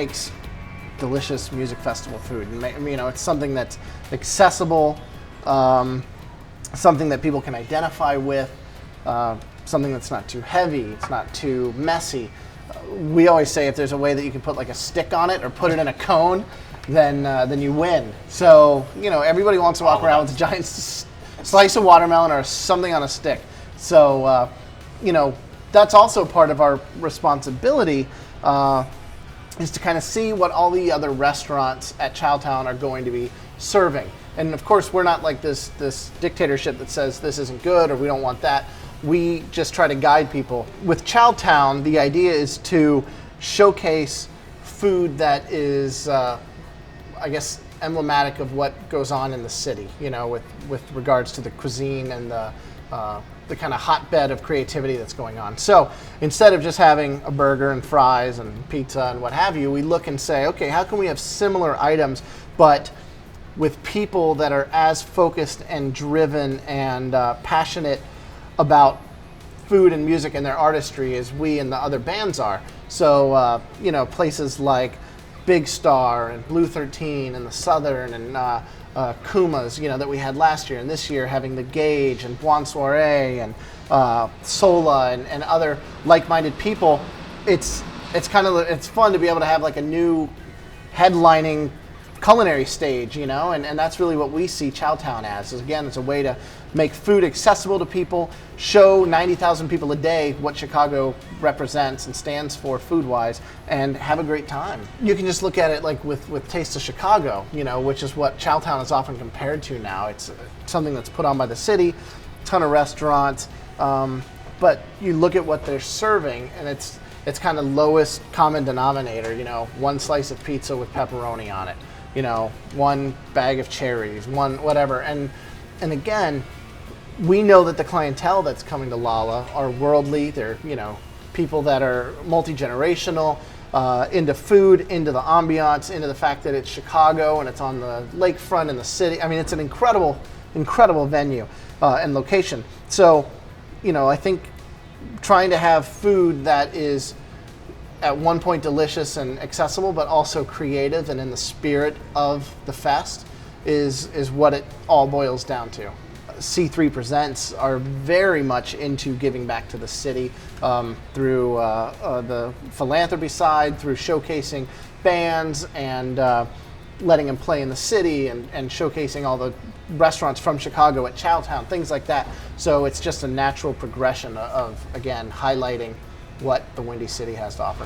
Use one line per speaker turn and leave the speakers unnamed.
makes delicious music festival food. And, you know, it's something that's accessible, something that people can identify with, something that's not too heavy, it's not too messy. We always say if there's a way that you can put like a stick on it or put it in a cone, then you win. So, you know, everybody wants to walk around with a giant slice of watermelon or something on a stick. So, you know, that's also part of our responsibility, is to kind of see what all the other restaurants at Chowtown are going to be serving. And of course, we're not like this dictatorship that says this isn't good or we don't want that. We just try to guide people. With Chowtown, the idea is to showcase food that is, I guess, emblematic of what goes on in the city, you know, with regards to the cuisine and the kind of hotbed of creativity that's going on. So instead of just having a burger and fries and pizza and what have you, we look and say, okay, how can we have similar items, but with people that are as focused and driven and passionate about food and music and their artistry as we and the other bands are. So, you know, places like Big Star and Blue 13 and the Southern and Kuma's, you know, that we had last year, and this year having the Gauge and Buon Soiree and Sola and other like-minded people. It's fun to be able to have like a new headlining culinary stage, you know, and that's really what we see Chowtown as. Again, it's a way to make food accessible to people, show 90,000 people a day what Chicago represents and stands for food-wise, and have a great time. You can just look at it like with Taste of Chicago, you know, which is what Chowtown is often compared to now. It's something that's put on by the city, a ton of restaurants, but you look at what they're serving, and it's kind of lowest common denominator, you know, one slice of pizza with pepperoni on it, you know, one bag of cherries, one whatever. And again, we know that the clientele that's coming to Lolla are worldly. They're, you know, people that are multi-generational, into food, into the ambiance, into the fact that it's Chicago and it's on the lakefront in the city. I mean, it's an incredible venue and location. So, you know, I think trying to have food that is at one point delicious and accessible, but also creative and in the spirit of the fest is what it all boils down to. C3 Presents are very much into giving back to the city through the philanthropy side, through showcasing bands and letting them play in the city and showcasing all the restaurants from Chicago at Chowtown, things like that. So it's just a natural progression of, again, highlighting what the Windy City has to offer.